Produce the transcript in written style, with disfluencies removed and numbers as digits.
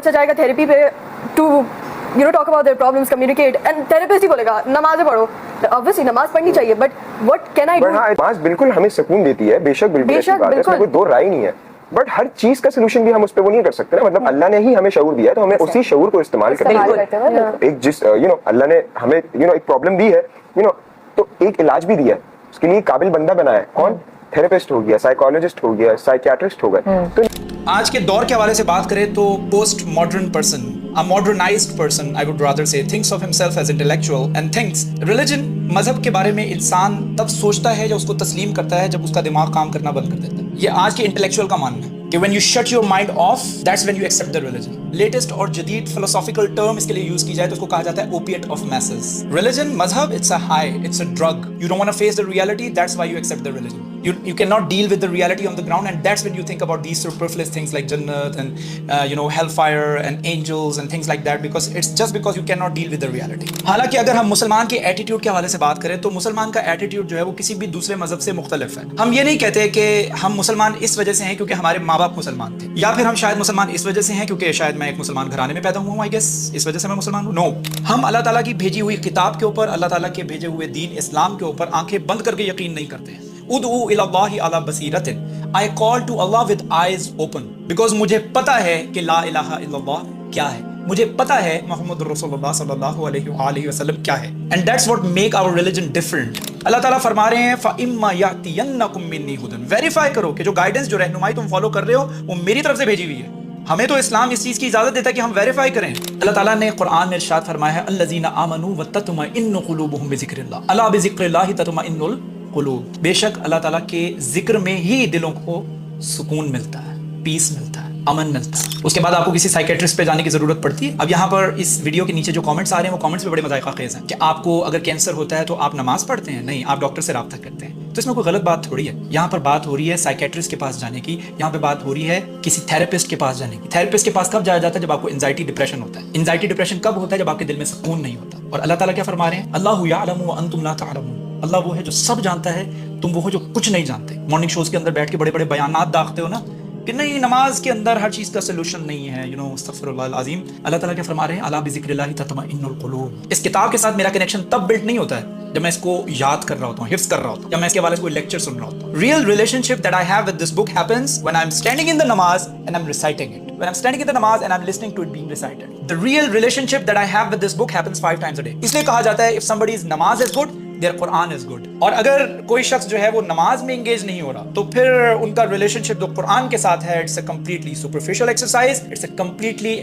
بچہ جائے گا تھیراپی پہ to talk about their problems, communicate, and therapist ہی بولے گا نمازیں پڑھو. obviously نماز پڑھنی چاہیے, but what can I do? نماز بالکل ہمیں سکون دیتی ہے, بے شک بالکل ایسی بات ہے, اس میں کوئی دو رائے نہیں ہے, بٹ ہر چیز کا سولوشن بھی ہم اس پہ وہ نہیں کر سکتے نا. مطلب اللہ نے ہی ہمیں شعور دیا ہے تو ہمیں اسی شعور کو استعمال کرنا ہے. ایک جس اللہ نے ہمیں ایک پرابلم دی ہے تو ایک علاج بھی دیا ہے, اس کے لیے قابل بندہ بنایا ہے. کون؟ تھراپسٹ ہو گیا, سائیکالوجسٹ ہو گیا, سائیکیاٹرسٹ ہو گئے. تو آج کے دور کے حوالے سے بات کریں تو post modern person, a modernized person I would rather say, thinks of himself as intellectual and thinks religion, مذہب کے بارے میں انسان تب سوچتا ہے جب اس کو تسلیم کرتا ہے, جب اس کا دماغ کام کرنا بند کر دیتا ہے. یہ آج کے انٹلیکچوئل کا ماننا ہے کہ when you shut your mind off, that's when you accept the religion. Latest اور جدید philosophical term اس کے لیے یوز کی جائے تو اس کو کہا جاتا ہے opiate of masses. Religion, مذہب, it's a high, it's a drug. You don't want to face the reality, that's why you accept the religion. You cannot deal with the reality on the ground, and that's when you think about these superfluous things like Jannat and hellfire and angels and things like that, because it's just because you cannot deal with the reality. حالانکہ اگر ہم مسلمان کے attitude کے حوالے سے بات کریں تو مسلمان کا ایٹیٹیوڈ جو ہے وہ کسی بھی دوسرے مذہب سے مختلف ہے. ہم یہ نہیں کہتے کہ ہم مسلمان اس وجہ سے ہیں کیونکہ ہمارے ماں باپ مسلمان تھے, یا پھر ہم شاید مسلمان اس وجہ سے ہیں کیونکہ شاید میں ایک مسلمان گھرانے میں پیدا ہوا ہوں, آئی گیس اس وجہ سے میں مسلمان ہوں. نو, ہم اللہ تعالیٰ کی بھیجی ہوئی کتاب کے اوپر, اللہ تعالیٰ کے بھیجے ہوئے دین اسلام کے اوپر آنکھیں بند کر کے یقین نہیں کرتے ہیں. ادعو الی اللہ علی بصیرۃ, I call to Allah with eyes open, because مجھے پتا ہے کہ لا الہ الا اللہ کیا ہے, مجھے پتا ہے محمد رسول اللہ صلی اللہ علیہ وآلہ وسلم کیا ہے. And that's what make our religion different. اللہ تعالیٰ فرما رہے ہیں فَإِمَّا يَأْتِيَنَّكُم مِّنِّي هُدًى, ویریفائی کرو کہ جو گائیڈنس, جو رہنمائی تم فالو کر رہے ہو وہ میری طرف سے بھیجی ہوئی ہے. ہمیں تو اسلام اس چیز کی اجازت دیتا ہے کہ ہم ویریفائی کریں. اللہ تعالیٰ نے قرآن میں ارشاد فرمایا ہے الذین آمنوا وتطمئن قلوبهم بذکر اللہ, الا بذکر اللہ تطمئن القلوب. بے شک اللہ تعالیٰ کے ذکر میں ہی دلوں کو سکون ملتا ہے, پیس ملتا ہے, امن ملتا ہے. اس کے بعد آپ کو کسی سائیکیٹرسٹ پہ جانے کی ضرورت پڑتی ہے. اب یہاں پر اس ویڈیو کے نیچے جو کامنٹس آ رہے ہیں وہ کامنٹس بھی بڑے مذائقہ خیز ہیں کہ آپ کو اگر کینسر ہوتا ہے تو آپ نماز پڑھتے ہیں, نہیں آپ ڈاکٹر سے رابطہ کرتے ہیں. تو اس میں کوئی غلط بات تھوڑی ہے. یہاں پر بات ہو رہی ہے سائیکیٹرسٹ کے پاس جانے کی, یہاں پہ بات ہو رہی ہے کسی تھراپسٹ کے پاس جانے کی. تھراپسٹ کے پاس کب جایا جاتا ہے؟ جب آپ کو انزائٹی ڈپریشن ہوتا ہے. انزائٹی ڈپریشن کب ہوتا ہے؟ جب آپ کے دل میں سکون نہیں ہوتا. اور اللہ تعالیٰ کیا فرما رہے ہیں؟ اللہ یعلم وانتم لا تعلمون, اللہ وہ ہے جو سب جانتا ہے, تم وہ ہو جو کچھ نہیں جانتے. مارننگ شوز کے اندر بیٹھ کے بڑے بڑے بیانات داغتے ہو نا کہ نہیں نماز کے اندر ہر چیز کا سولوشن نہیں ہے, استغفر اللہ العظیم. اللہ تعالیٰ کیا فرما رہے ہیں؟ الا بذکر اللہ تطمئن القلوب. اس کتاب کے ساتھ میرا کنیکشن تب بلڈ نہیں ہوتا ہے جب میں اس کو یاد کر رہا ہوتا ہوں, حفظ کر رہا ہوتا ہوں, یا میں اس کے حوالے سے کوئی لیکچر سن رہا ہوتا ہوں. Real relationship that I have with this book happens when I'm standing in the namaz and I'm reciting it. When I'm standing in the namaz and I'm listening to it being recited. The real relationship that I have with this book happens 5 times a day. اس لیے کہا جاتا ہے if somebody's namaz is good, their Quran is good. اور اگر کوئی شخص جو ہے وہ نماز میں انگیج نہیں ہو رہا تو پھر ان کا ریلیشن شپ جو قرآن کے ساتھ ہے, it's a completely superficial exercise, it's a completely